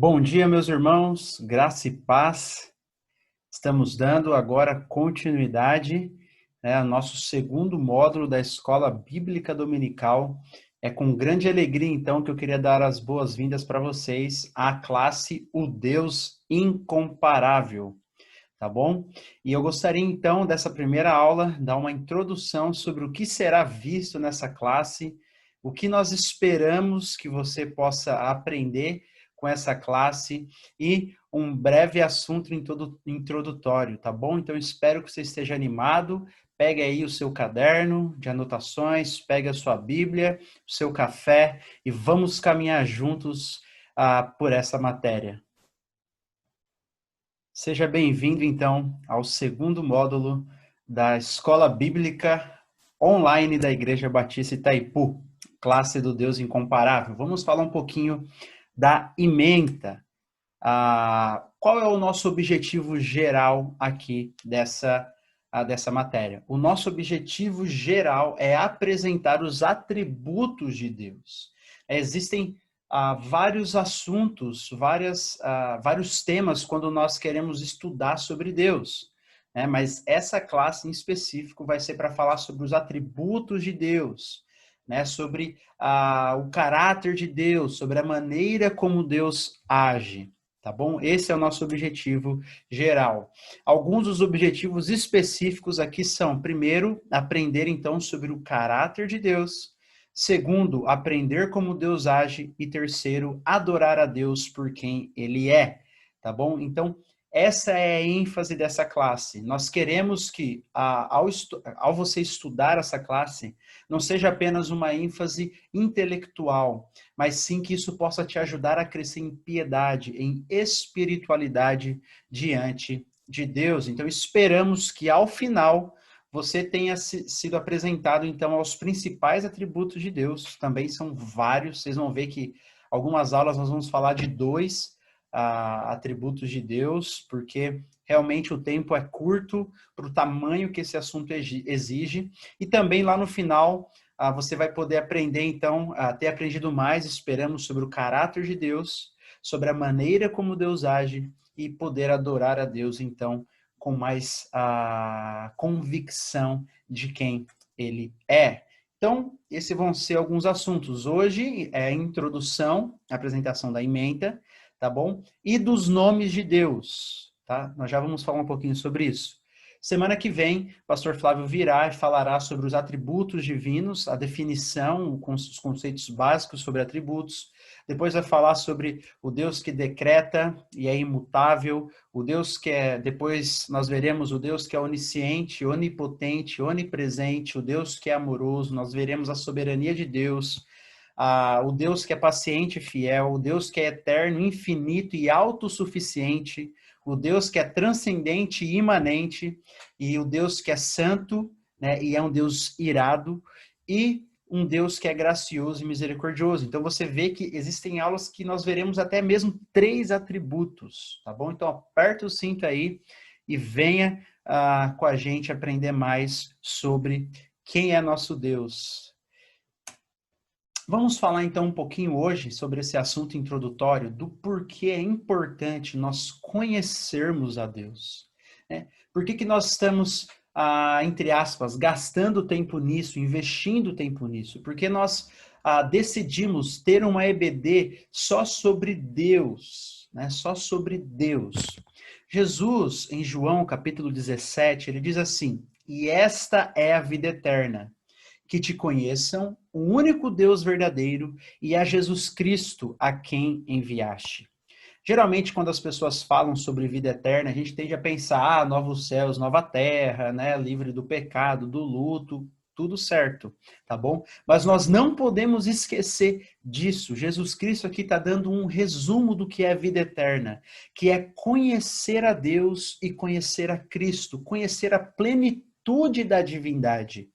Bom dia, meus irmãos, graça e paz. Estamos dando agora continuidade, ao nosso segundo módulo da Escola Bíblica Dominical. É com grande alegria, então, que eu queria dar as boas-vindas para vocês à classe O Deus Incomparável, tá bom? E eu gostaria, então, dessa primeira aula, dar uma introdução sobre o que será visto nessa classe, o que nós esperamos que você possa aprender com essa classe e um breve assunto introdutório, tá bom? Então, espero que você esteja animado. Pegue aí o seu caderno de anotações, pegue a sua Bíblia, o seu café e vamos caminhar juntos por essa matéria. Seja bem-vindo, então, ao segundo módulo da Escola Bíblica Online da Igreja Batista Itaipu, classe do Deus Incomparável. Vamos falar um pouquinho da ementa. Qual é o nosso objetivo geral aqui dessa matéria? O nosso objetivo geral é apresentar os atributos de Deus. Existem vários assuntos, vários temas quando nós queremos estudar sobre Deus, né? Mas essa classe em específico vai ser para falar sobre os atributos de Deus, né? Sobre o caráter de Deus, sobre a maneira como Deus age. Tá bom? Esse é o nosso objetivo geral. Alguns dos objetivos específicos aqui são, primeiro, aprender então sobre o caráter de Deus. Segundo, aprender como Deus age. E terceiro, adorar a Deus por quem Ele é. Tá bom? Então, essa é a ênfase dessa classe. Nós queremos que, ao você estudar essa classe, não seja apenas uma ênfase intelectual, mas sim que isso possa te ajudar a crescer em piedade, em espiritualidade diante de Deus. Então, esperamos que ao final você tenha sido apresentado, então, aos principais atributos de Deus. Também são vários, vocês vão ver que algumas aulas nós vamos falar de dois atributos de Deus, porque realmente o tempo é curto para o tamanho que esse assunto exige. E também lá no final você vai poder aprender, então, ter aprendido mais, esperamos, sobre o caráter de Deus, sobre a maneira como Deus age e poder adorar a Deus, então, com mais convicção de quem Ele é. Então, esses vão ser alguns assuntos. Hoje é a introdução, a apresentação da ementa, tá bom? E dos nomes de Deus, tá? Nós já vamos falar um pouquinho sobre isso. Semana que vem, o pastor Flávio virá e falará sobre os atributos divinos, a definição, os conceitos básicos sobre atributos. Depois vai falar sobre o Deus que decreta e é imutável, o Deus que é, depois nós veremos o Deus que é onisciente, onipotente, onipresente, o Deus que é amoroso, nós veremos a soberania de Deus, o Deus que é paciente e fiel, o Deus que é eterno, infinito e autossuficiente, o Deus que é transcendente e imanente, e o Deus que é santo, né, e é um Deus irado, e um Deus que é gracioso e misericordioso. Então você vê que existem aulas que nós veremos até mesmo 3 atributos, tá bom? Então aperta o cinto aí e venha com a gente aprender mais sobre quem é nosso Deus. Vamos falar então um pouquinho hoje sobre esse assunto introdutório do porquê é importante nós conhecermos a Deus, né? Por que nós estamos, entre aspas, gastando tempo nisso, investindo tempo nisso? Porque nós decidimos ter uma EBD só sobre Deus, né? Só sobre Deus. Jesus, em João capítulo 17, ele diz assim: "E esta é a vida eterna, que te conheçam, o único Deus verdadeiro, e a Jesus Cristo a quem enviaste." Geralmente, quando as pessoas falam sobre vida eterna, a gente tende a pensar, novos céus, nova terra, né, livre do pecado, do luto, tudo certo, tá bom? Mas nós não podemos esquecer disso. Jesus Cristo aqui está dando um resumo do que é vida eterna, que é conhecer a Deus e conhecer a Cristo, conhecer a plenitude da divindade,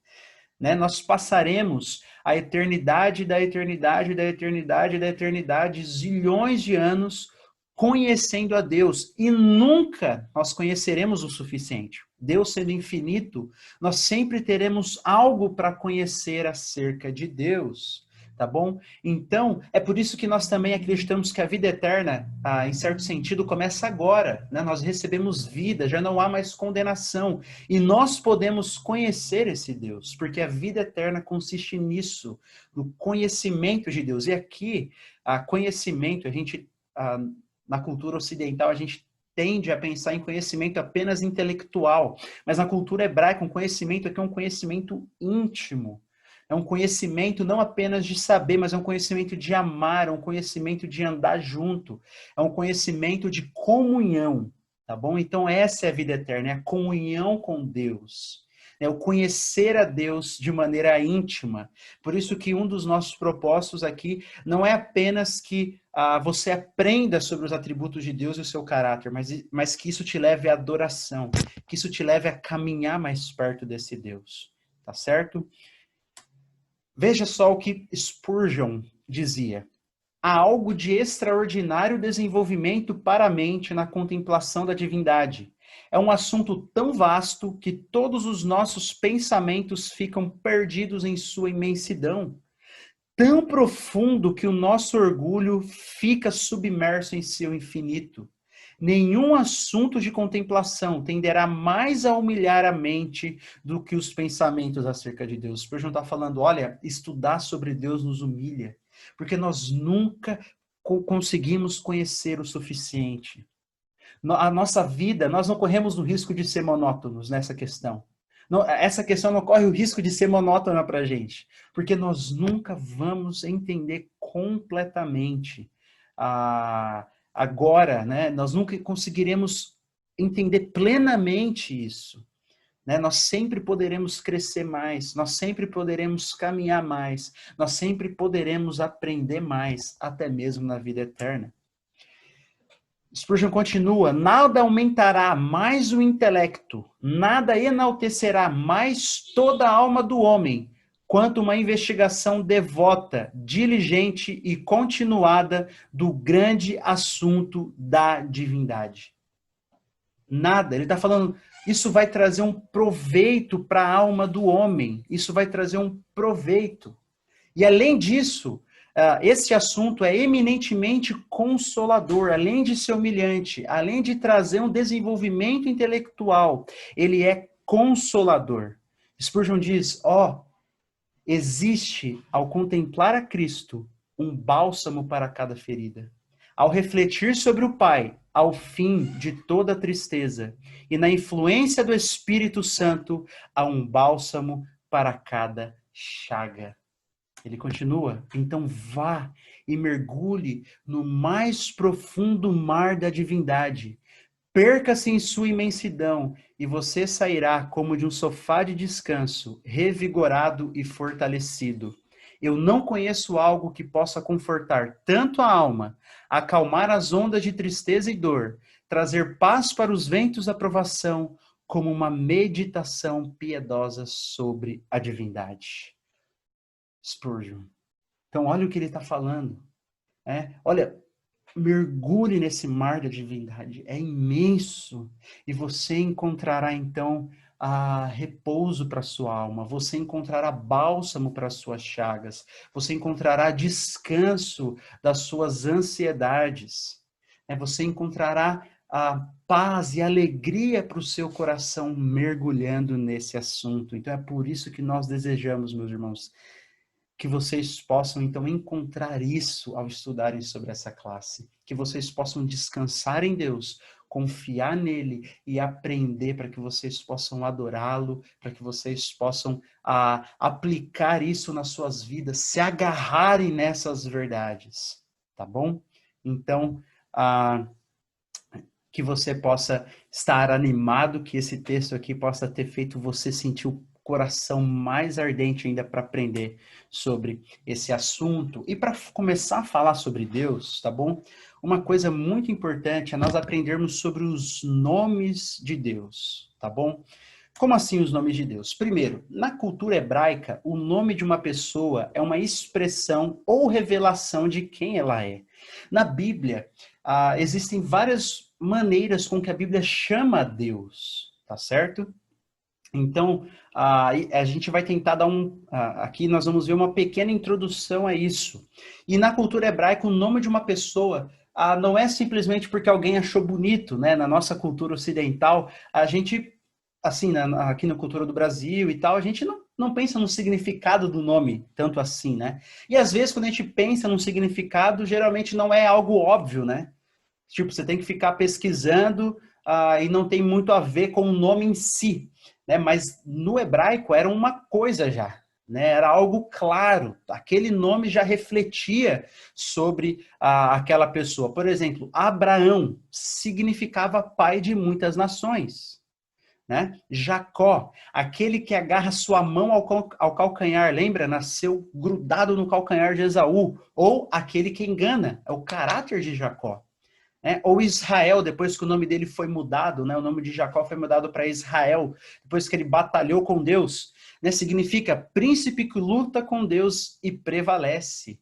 né? Nós passaremos a eternidade da eternidade, da eternidade, da eternidade, zilhões de anos conhecendo a Deus e nunca nós conheceremos o suficiente. Deus sendo infinito, nós sempre teremos algo para conhecer acerca de Deus. Tá bom? Então, é por isso que nós também acreditamos que a vida eterna, em certo sentido, começa agora, né? Nós recebemos vida, já não há mais condenação. E nós podemos conhecer esse Deus, porque a vida eterna consiste nisso, no conhecimento de Deus. E aqui, conhecimento, na cultura ocidental, a gente tende a pensar em conhecimento apenas intelectual, mas na cultura hebraica, um conhecimento aqui é um conhecimento íntimo. É um conhecimento não apenas de saber, mas é um conhecimento de amar, é um conhecimento de andar junto, é um conhecimento de comunhão, tá bom? Então essa é a vida eterna, é a comunhão com Deus, é o conhecer a Deus de maneira íntima. Por isso que um dos nossos propósitos aqui não é apenas que você aprenda sobre os atributos de Deus e o seu caráter, mas que isso te leve à adoração, que isso te leve a caminhar mais perto desse Deus, tá certo? Veja só o que Spurgeon dizia. Há algo de extraordinário desenvolvimento para a mente na contemplação da divindade. É um assunto tão vasto que todos os nossos pensamentos ficam perdidos em sua imensidão. Tão profundo que o nosso orgulho fica submerso em seu infinito. Nenhum assunto de contemplação tenderá mais a humilhar a mente do que os pensamentos acerca de Deus. Spurgeon está falando, olha, estudar sobre Deus nos humilha, porque nós nunca conseguimos conhecer o suficiente. A nossa vida, nós não corremos o risco de ser monótonos nessa questão. Essa questão não corre o risco de ser monótona para a gente, porque nós nunca vamos entender completamente agora, né? Nós nunca conseguiremos entender plenamente isso. Né? Nós sempre poderemos crescer mais, nós sempre poderemos caminhar mais, nós sempre poderemos aprender mais, até mesmo na vida eterna. Spurgeon continua, nada aumentará mais o intelecto, nada enaltecerá mais toda a alma do homem, quanto uma investigação devota, diligente e continuada do grande assunto da divindade. Nada, ele está falando, isso vai trazer um proveito para a alma do homem, isso vai trazer um proveito. E além disso, esse assunto é eminentemente consolador, além de ser humilhante, além de trazer um desenvolvimento intelectual, ele é consolador. Spurgeon diz, existe, ao contemplar a Cristo, um bálsamo para cada ferida. Ao refletir sobre o Pai, ao fim de toda tristeza, e na influência do Espírito Santo, há um bálsamo para cada chaga. Ele continua, então vá e mergulhe no mais profundo mar da divindade. Perca-se em sua imensidão e você sairá como de um sofá de descanso, revigorado e fortalecido. Eu não conheço algo que possa confortar tanto a alma, acalmar as ondas de tristeza e dor, trazer paz para os ventos da provação, como uma meditação piedosa sobre a divindade. Spurgeon. Então, olha o que ele está falando. Olha, mergulhe nesse mar da divindade. É imenso. E você encontrará, então, repouso para sua alma. Você encontrará bálsamo para suas chagas. Você encontrará descanso das suas ansiedades. Você encontrará a paz e alegria para o seu coração mergulhando nesse assunto. Então, é por isso que nós desejamos, meus irmãos, que vocês possam, então, encontrar isso ao estudarem sobre essa classe. Que vocês possam descansar em Deus, confiar nele e aprender para que vocês possam adorá-lo, para que vocês possam aplicar isso nas suas vidas, se agarrarem nessas verdades, tá bom? Então, que você possa estar animado, que esse texto aqui possa ter feito você sentir o coração mais ardente ainda para aprender sobre esse assunto. E para começar a falar sobre Deus, tá bom? Uma coisa muito importante é nós aprendermos sobre os nomes de Deus, tá bom? Como assim os nomes de Deus? Primeiro, na cultura hebraica, o nome de uma pessoa é uma expressão ou revelação de quem ela é. Na Bíblia, existem várias maneiras com que a Bíblia chama a Deus, tá certo? Então, a gente vai tentar dar aqui nós vamos ver uma pequena introdução a isso. E na cultura hebraica, o nome de uma pessoa não é simplesmente porque alguém achou bonito, né? Na nossa cultura ocidental, a gente, assim, aqui na cultura do Brasil e tal, a gente não pensa no significado do nome tanto assim, né? E às vezes, quando a gente pensa num significado, geralmente não é algo óbvio, né? Tipo, você tem que ficar pesquisando e não tem muito a ver com o nome em si, né? Mas no hebraico era uma coisa já, né? Era algo claro. Aquele nome já refletia sobre aquela pessoa. Por exemplo, Abraão significava pai de muitas nações. Né? Jacó, aquele que agarra sua mão ao calcanhar, lembra? Nasceu grudado no calcanhar de Esaú. Ou aquele que engana, é o caráter de Jacó. Né? Ou Israel, depois que o nome dele foi mudado, né? O nome de Jacó foi mudado para Israel, depois que ele batalhou com Deus, né? Significa príncipe que luta com Deus e prevalece.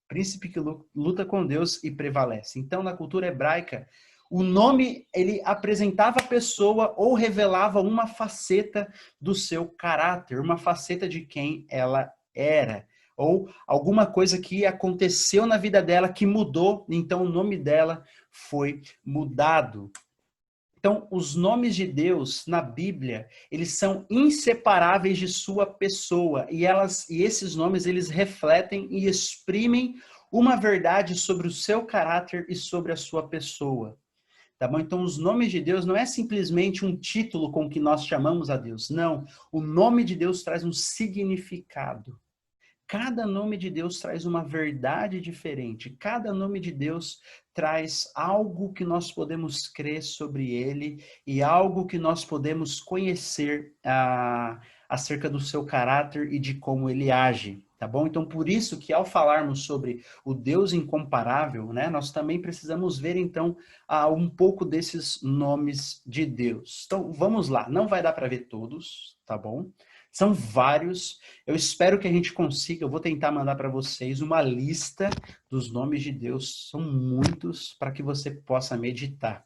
Príncipe que luta com Deus e prevalece. Então, na cultura hebraica, o nome, ele apresentava a pessoa ou revelava uma faceta do seu caráter, uma faceta de quem ela era. Ou alguma coisa que aconteceu na vida dela que mudou, então o nome dela foi mudado. Então, os nomes de Deus na Bíblia, eles são inseparáveis de sua pessoa, e esses nomes eles refletem e exprimem uma verdade sobre o seu caráter e sobre a sua pessoa. Tá bom? Então, os nomes de Deus não é simplesmente um título com que nós chamamos a Deus. Não, o nome de Deus traz um significado. Cada nome de Deus traz uma verdade diferente. Cada nome de Deus traz algo que nós podemos crer sobre ele e algo que nós podemos conhecer acerca do seu caráter e de como ele age. Tá bom? Então, por isso que ao falarmos sobre o Deus incomparável, né, nós também precisamos ver, então, um pouco desses nomes de Deus. Então, vamos lá. Não vai dar para ver todos, tá bom? São vários. Eu espero que a gente consiga. Eu vou tentar mandar para vocês uma lista dos nomes de Deus. São muitos para que você possa meditar.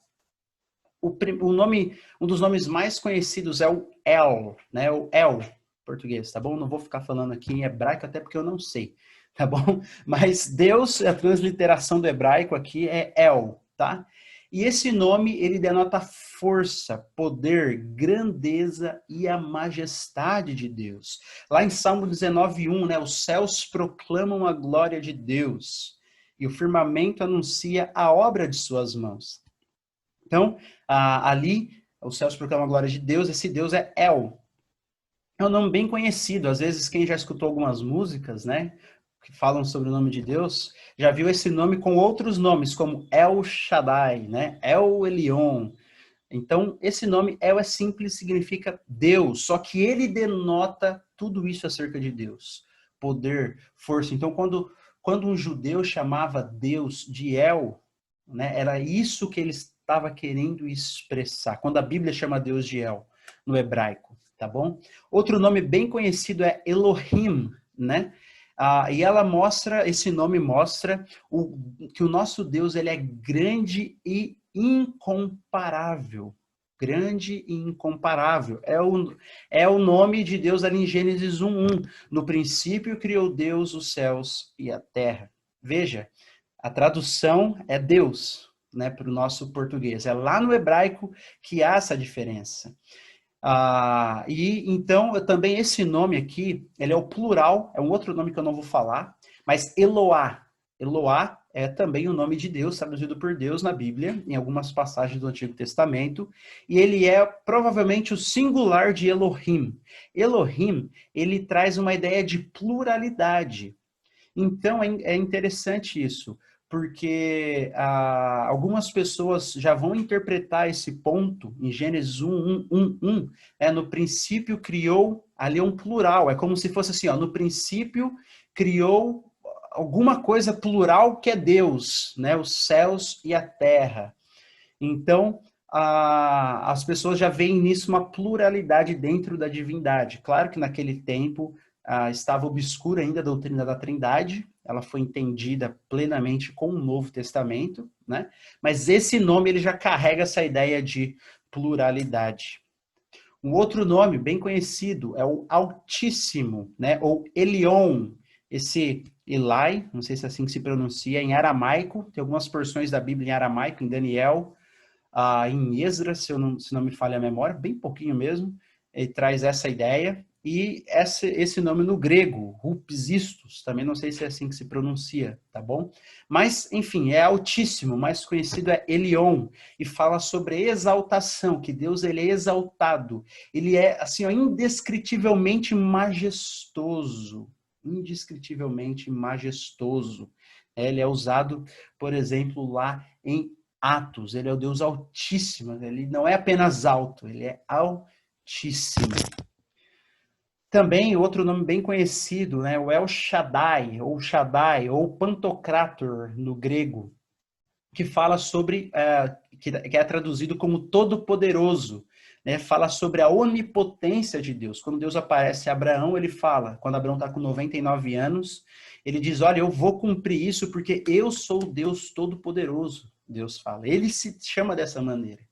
Um dos nomes mais conhecidos é o El, né? O El, português, tá bom? Não vou ficar falando aqui em hebraico, até porque eu não sei, tá bom? Mas Deus, a transliteração do hebraico aqui é El, tá? E esse nome, ele denota força, poder, grandeza e a majestade de Deus. Lá em Salmo 19:1, né? Os céus proclamam a glória de Deus e o firmamento anuncia a obra de suas mãos. Então, ali, os céus proclamam a glória de Deus, esse Deus é El. É um nome bem conhecido, às vezes quem já escutou algumas músicas, né, que falam sobre o nome de Deus, já viu esse nome com outros nomes, como El Shaddai, né, El Elyon. Então, esse nome El é simples, significa Deus, só que ele denota tudo isso acerca de Deus. Poder, força. Então, quando um judeu chamava Deus de El, né, era isso que ele estava querendo expressar. Quando a Bíblia chama Deus de El, no hebraico, tá bom? Outro nome bem conhecido é Elohim, né? E esse nome mostra que o nosso Deus ele é grande e incomparável. Grande e incomparável. É o nome de Deus ali em Gênesis 1:1. No princípio criou Deus os céus e a terra. Veja, a tradução é Deus, né, para o nosso português. É lá no hebraico que há essa diferença. E então, também esse nome aqui, ele é o plural, é um outro nome que eu não vou falar, mas Eloá. Eloá é também o nome de Deus, traduzido por Deus na Bíblia, em algumas passagens do Antigo Testamento, e ele é provavelmente o singular de Elohim. Elohim, ele traz uma ideia de pluralidade. Então, é interessante isso, porque algumas pessoas já vão interpretar esse ponto em Gênesis 1:1, no princípio criou, ali é um plural, é como se fosse assim, ó, no princípio criou alguma coisa plural que é Deus, né, os céus e a terra. Então, as pessoas já veem nisso uma pluralidade dentro da divindade. Claro que naquele tempo estava obscura ainda a doutrina da Trindade, ela foi entendida plenamente com o Novo Testamento, né? Mas esse nome ele já carrega essa ideia de pluralidade. Um outro nome bem conhecido é o Altíssimo, né? Ou Elion. Esse Eli, não sei se é assim que se pronuncia, em aramaico, tem algumas porções da Bíblia em aramaico, em Daniel, em Esdras, se não me falha a memória, bem pouquinho mesmo, ele traz essa ideia. E esse nome no grego, Rupsistos, também não sei se é assim que se pronuncia, tá bom? Mas, enfim, é Altíssimo, mais conhecido é Elion, e fala sobre exaltação, que Deus ele é exaltado, ele é, assim, ó, indescritivelmente majestoso, indescritivelmente majestoso. Ele é usado, por exemplo, lá em Atos, ele é o Deus Altíssimo, ele não é apenas alto, ele é Altíssimo. Também outro nome bem conhecido, né, o El Shaddai, ou Pantocrator no grego, que fala sobre, que é traduzido como Todo-Poderoso, né, fala sobre a onipotência de Deus. Quando Deus aparece a Abraão, ele fala, quando Abraão está com 99 anos, ele diz, olha, eu vou cumprir isso porque eu sou o Deus Todo-Poderoso, Deus fala. Ele se chama dessa maneira.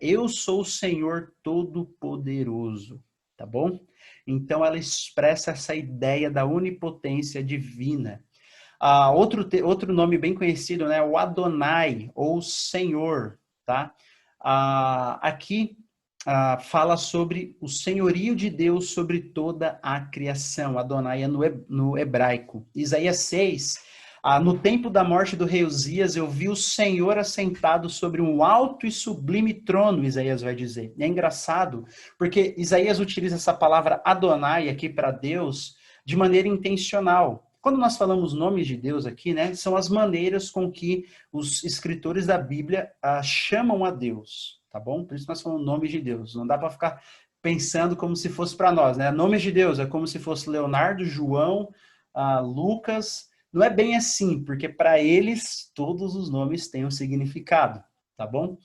Eu sou o Senhor Todo-Poderoso, tá bom? Então ela expressa essa ideia da onipotência divina. Outro nome bem conhecido, né? O Adonai, ou Senhor, tá? Aqui fala sobre o senhorio de Deus sobre toda a criação. Adonai é no hebraico. Isaías 6, no tempo da morte do rei Uzias, eu vi o Senhor assentado sobre um alto e sublime trono, Isaías vai dizer. É engraçado, porque Isaías utiliza essa palavra Adonai aqui para Deus de maneira intencional. Quando nós falamos nomes de Deus aqui, né, são as maneiras com que os escritores da Bíblia chamam a Deus, tá bom? Por isso nós falamos nomes de Deus. Não dá para ficar pensando como se fosse para nós, né? Nomes de Deus é como se fosse Leonardo, João, Lucas. Não é bem assim, porque para eles todos os nomes têm um significado, tá bom?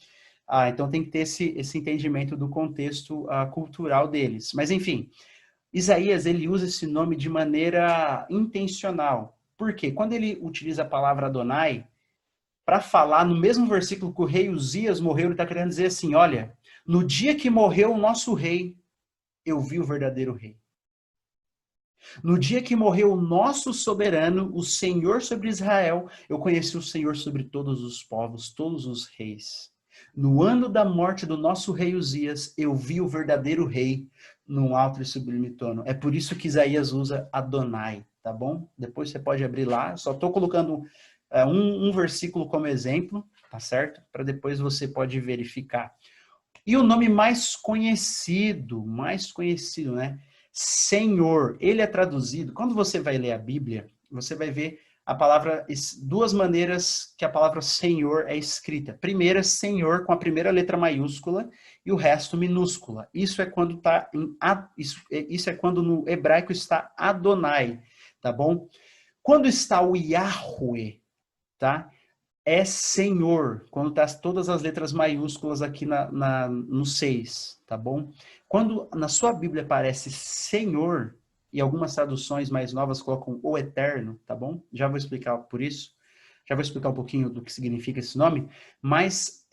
Então tem que ter esse entendimento do contexto cultural deles. Mas enfim, Isaías, ele usa esse nome de maneira intencional. Por quê? Quando ele utiliza a palavra Adonai, para falar no mesmo versículo que o rei Uzias morreu, ele está querendo dizer assim, olha, no dia que morreu o nosso rei, eu vi o verdadeiro rei. No dia que morreu o nosso soberano, o Senhor sobre Israel, eu conheci o Senhor sobre todos os povos, todos os reis. No ano da morte do nosso rei Uzias, eu vi o verdadeiro rei num alto e sublime trono. É por isso que Isaías usa Adonai, tá bom? Depois você pode abrir lá. Só estou colocando um versículo como exemplo, tá certo? Para depois você pode verificar. E o nome mais conhecido, né? Senhor, ele é traduzido, quando você vai ler a Bíblia, você vai ver a palavra, duas maneiras que a palavra Senhor é escrita. Primeira, Senhor com a primeira letra maiúscula e o resto minúscula. Isso é quando isso é quando no hebraico está Adonai, tá bom? Quando está o Yahweh, tá? É Senhor, quando está todas as letras maiúsculas aqui no 6, tá bom? Quando na sua Bíblia aparece Senhor, e algumas traduções mais novas colocam o Eterno, tá bom? Já vou explicar por isso. Já vou explicar um pouquinho do que significa esse nome, mas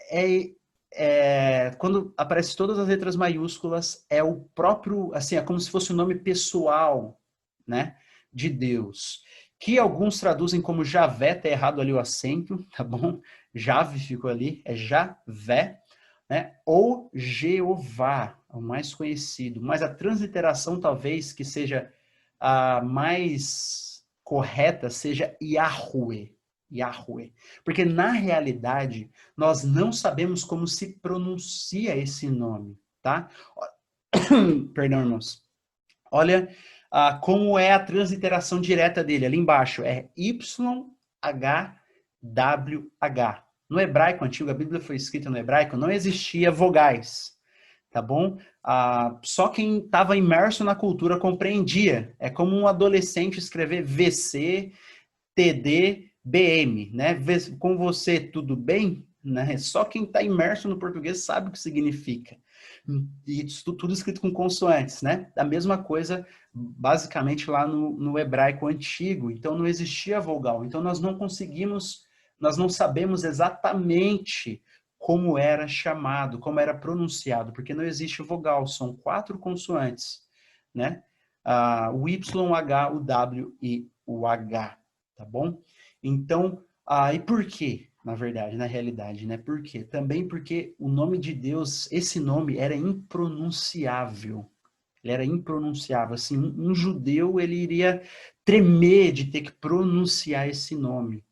quando aparece todas as letras maiúsculas, é o próprio, assim, é como se fosse o nome pessoal, né, de Deus, que alguns traduzem como Javé, tá errado ali o acento, tá bom? Jave ficou ali, é Javé, né? Ou Jeová, o mais conhecido. Mas a transliteração talvez que seja a mais correta seja Yahweh. Yahweh. Porque na realidade nós não sabemos como se pronuncia esse nome, tá? Perdão, irmãos. Olha como é a transliteração direta dele, ali embaixo, é YHWH. No hebraico antigo, a Bíblia foi escrita no hebraico, não existia vogais, tá bom? Só quem estava imerso na cultura compreendia. É como um adolescente escrever VC, TD, BM, né? Com você, tudo bem? Né? Só quem está imerso no português sabe o que significa. E isso tudo escrito com consoantes, né? A mesma coisa, basicamente, lá no hebraico antigo. Então, não existia vogal. Então, nós não sabemos exatamente como era chamado, como era pronunciado, porque não existe vogal, são 4 consoantes, né? O Y, o H, o W e o H, tá bom? Então, e por quê? Na verdade, na realidade, né? Por quê? Também porque o nome de Deus, esse nome era impronunciável. Ele era impronunciável. Assim, um judeu, ele iria tremer de ter que pronunciar esse nome,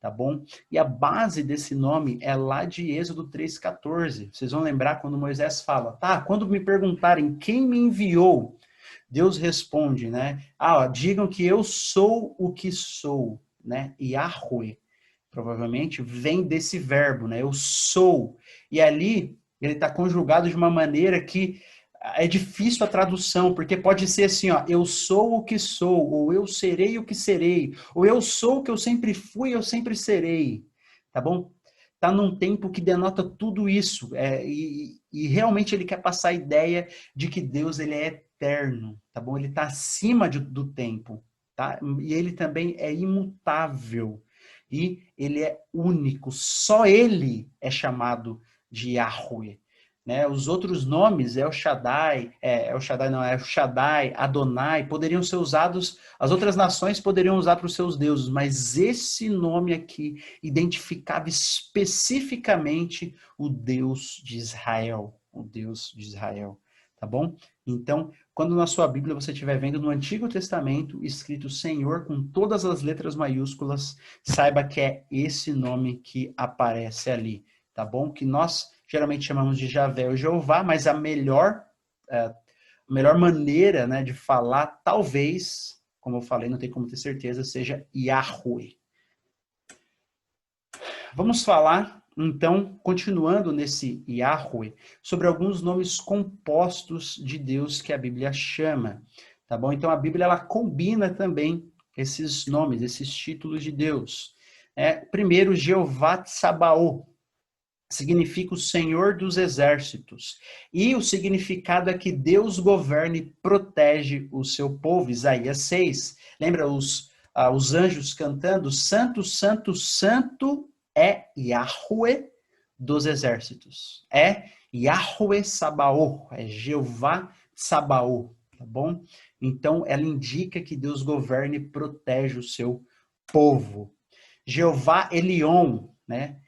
tá bom? E a base desse nome é lá de Êxodo 3,14. Vocês vão lembrar quando Moisés fala, tá, quando me perguntarem quem me enviou, Deus responde, né? Digam que eu sou o que sou, né? Yahweh, provavelmente, vem desse verbo, né? Eu sou. E ali, ele está conjugado de uma maneira que é difícil a tradução, porque pode ser assim, ó, eu sou o que sou, ou eu serei o que serei, ou eu sou o que eu sempre fui, eu sempre serei, tá bom? Tá num tempo que denota tudo isso, e realmente ele quer passar a ideia de que Deus, ele é eterno, tá bom? Ele está acima do tempo, tá? E ele também é imutável, e ele é único, só ele é chamado de Yahweh. Né? Os outros nomes, El Shaddai, El Shaddai não, é El Shaddai, Adonai, poderiam ser usados, as outras nações poderiam usar para os seus deuses, mas esse nome aqui identificava especificamente o Deus de Israel, o Deus de Israel, tá bom? Então, quando na sua Bíblia você estiver vendo no Antigo Testamento escrito Senhor com todas as letras maiúsculas, saiba que é esse nome que aparece ali, tá bom? Que nós geralmente chamamos de Javé ou Jeová, mas a melhor maneira, né, de falar, talvez, como eu falei, não tem como ter certeza, seja Yahweh. Vamos falar, então, continuando nesse Yahweh, sobre alguns nomes compostos de Deus que a Bíblia chama, tá bom? Então, a Bíblia, ela combina também esses nomes, esses títulos de Deus. Primeiro, Jeová Tsabaoth, significa o Senhor dos Exércitos. E o significado é que Deus governa e protege o seu povo. Isaías 6. Lembra os anjos cantando? Santo, santo, santo é Yahweh dos exércitos. É Yahweh Sabaoth, é Jeová Sabaoth, tá bom? Então, ela indica que Deus governa e protege o seu povo. Jeová Elion, né?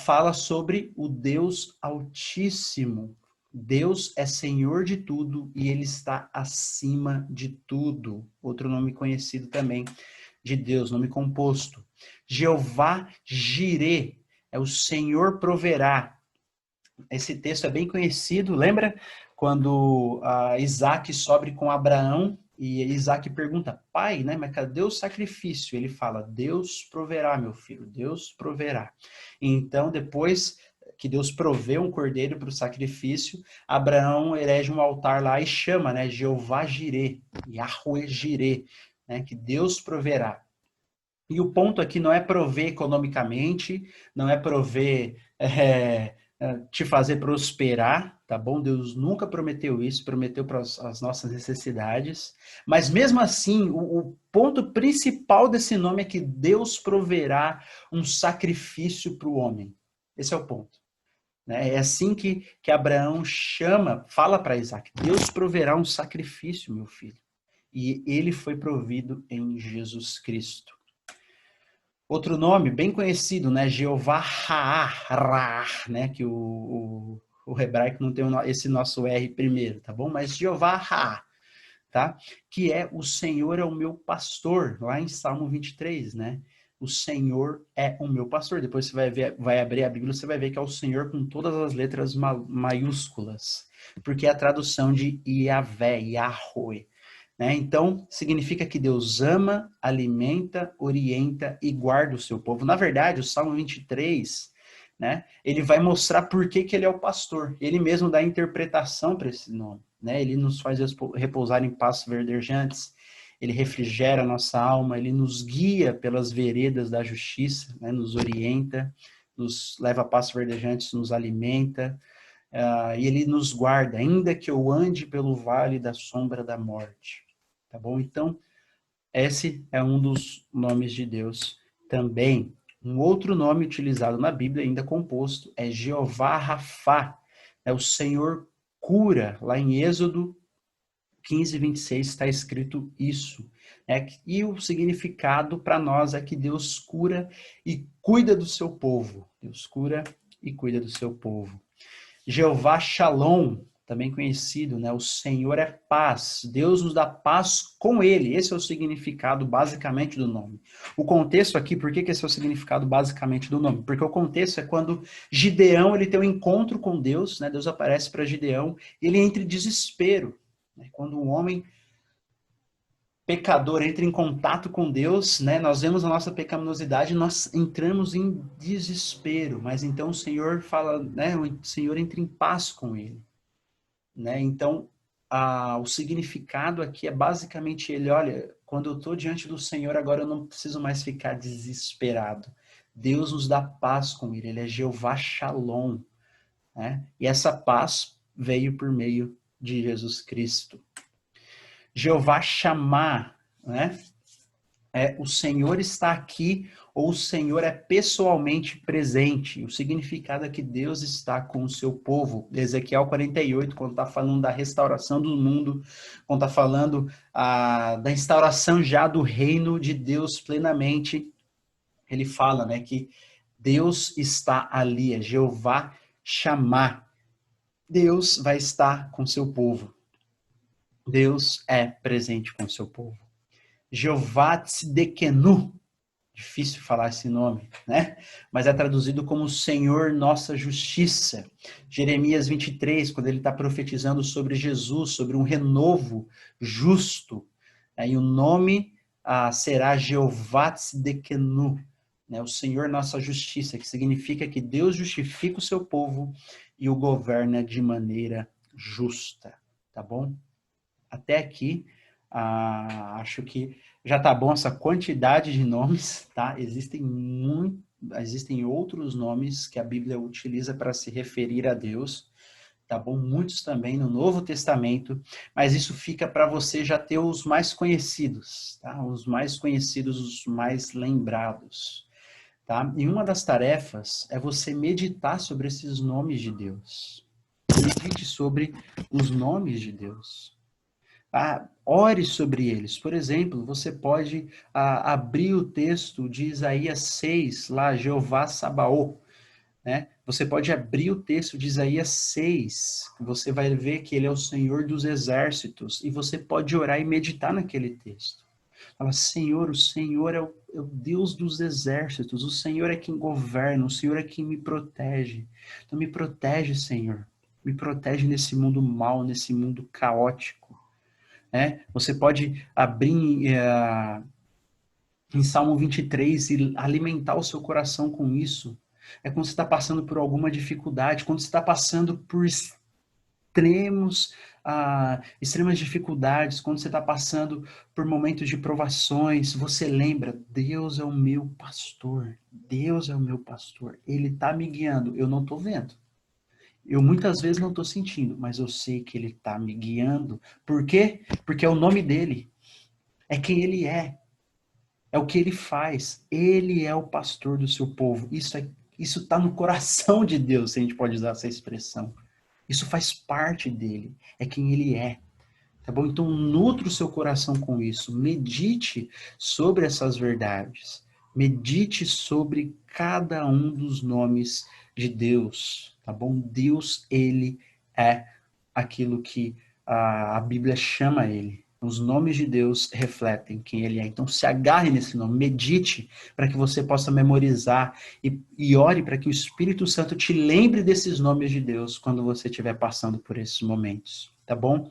Fala sobre o Deus Altíssimo. Deus é Senhor de tudo e Ele está acima de tudo. Outro nome conhecido também de Deus, nome composto. Jeová Jireh, é o Senhor proverá. Esse texto é bem conhecido, lembra? Quando Isaac sobe com Abraão e Isaac pergunta, pai, né? Mas cadê o sacrifício? Ele fala, Deus proverá, meu filho, Deus proverá. Então, depois que Deus provê um cordeiro para o sacrifício, Abraão erege um altar lá e chama, né? Jeová Jireh, Yahweh Jireh, né? Que Deus proverá. E o ponto aqui não é prover economicamente, não é prover te fazer prosperar, tá bom? Deus nunca prometeu isso, prometeu para as nossas necessidades. Mas mesmo assim, o ponto principal desse nome é que Deus proverá um sacrifício para o homem. Esse é o ponto. Né? É assim que Abraão fala para Isaac: Deus proverá um sacrifício, meu filho. E ele foi provido em Jesus Cristo. Outro nome bem conhecido, né? Jeová Ra, né? Que o hebraico não tem esse nosso R primeiro, tá bom? Mas Jeová Ra, tá? Que é o Senhor é o meu pastor, lá em Salmo 23, né? O Senhor é o meu pastor. Depois você vai abrir a Bíblia, você vai ver que é o Senhor com todas as letras maiúsculas, porque é a tradução de Yahvé, Yahweh. Né? Então, significa que Deus ama, alimenta, orienta e guarda o seu povo. Na verdade, o Salmo 23, né, ele vai mostrar por que ele é o pastor. Ele mesmo dá interpretação para esse nome. Né? Ele nos faz repousar em pastos verdejantes, ele refrigera a nossa alma, ele nos guia pelas veredas da justiça, né? Nos orienta, nos leva a pastos verdejantes, nos alimenta, e ele nos guarda, ainda que eu ande pelo vale da sombra da morte. Tá bom? Então, esse é um dos nomes de Deus também. Um outro nome utilizado na Bíblia, ainda composto, é Jeová Rafá. É o Senhor cura. Lá em Êxodo 15, 26 está escrito isso. E o significado para nós é que Deus cura e cuida do seu povo. Deus cura e cuida do seu povo. Jeová Shalom, também conhecido, né? O Senhor é paz. Deus nos dá paz com ele. Esse é o significado basicamente do nome. O contexto aqui, por que esse é o significado basicamente do nome? Porque o contexto é quando Gideão ele tem um encontro com Deus, né? Deus aparece para Gideão e ele entra em desespero. Né? Quando um homem pecador entra em contato com Deus, né? Nós vemos a nossa pecaminosidade, nós entramos em desespero, mas então o Senhor fala, né? O Senhor entra em paz com ele, né? Então, o significado aqui é basicamente ele, olha, quando eu estou diante do Senhor, agora eu não preciso mais ficar desesperado. Deus nos dá paz com ele é Jeová Shalom, né? E essa paz veio por meio de Jesus Cristo. Jeová Shammah, né? O Senhor está aqui ou o Senhor é pessoalmente presente. O significado é que Deus está com o seu povo. Ezequiel 48, quando está falando da restauração do mundo, quando está falando da instauração já do reino de Deus plenamente, ele fala, né, que Deus está ali, é Jeová Shammah. Deus vai estar com o seu povo. Deus é presente com o seu povo. Jeová Tzidkenu, difícil falar esse nome, né? Mas é traduzido como Senhor Nossa Justiça. Jeremias 23, quando ele está profetizando sobre Jesus, sobre um renovo justo, e o nome será Jeová Tzidkenu, né? O Senhor Nossa Justiça, que significa que Deus justifica o seu povo e o governa de maneira justa, tá bom? Até aqui, acho que já tá bom essa quantidade de nomes, tá? Existem outros nomes que a Bíblia utiliza para se referir a Deus, tá bom? Muitos também no Novo Testamento, mas isso fica para você já ter os mais conhecidos, tá? Os mais conhecidos, os mais lembrados, tá? E uma das tarefas é você meditar sobre esses nomes de Deus. Medite sobre os nomes de Deus. Ore sobre eles. Por exemplo, você pode abrir o texto de Isaías 6, lá, Jeová Sabaoth, né? Você pode abrir o texto de Isaías 6, você vai ver que ele é o Senhor dos exércitos, e você pode orar e meditar naquele texto. Fala, Senhor, o Senhor é o Deus dos exércitos, o Senhor é quem governa, o Senhor é quem me protege. Então me protege, Senhor. Me protege nesse mundo mau, nesse mundo caótico. Você pode abrir em Salmo 23 e alimentar o seu coração com isso. Quando você está passando por alguma dificuldade, quando você está passando por extremas dificuldades, quando você está passando por momentos de provações, você lembra, Deus é o meu pastor, Deus é o meu pastor, Ele está me guiando, eu não estou vendo. Eu muitas vezes não estou sentindo, mas eu sei que ele está me guiando. Por quê? Porque é o nome dele. É quem ele é. É o que ele faz. Ele é o pastor do seu povo. Isso está no coração de Deus, se a gente pode usar essa expressão. Isso faz parte dele. É quem ele é. Tá bom? Então, nutra o seu coração com isso. Medite sobre essas verdades. Medite sobre cada um dos nomes de Deus. Tá bom? Deus, ele é aquilo que a Bíblia chama ele. Os nomes de Deus refletem quem ele é. Então, se agarre nesse nome, medite para que você possa memorizar e ore para que o Espírito Santo te lembre desses nomes de Deus quando você estiver passando por esses momentos. Tá bom?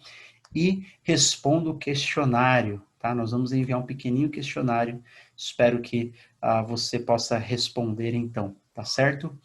E responda o questionário, tá? Nós vamos enviar um pequenininho questionário. Espero que você possa responder então, tá certo?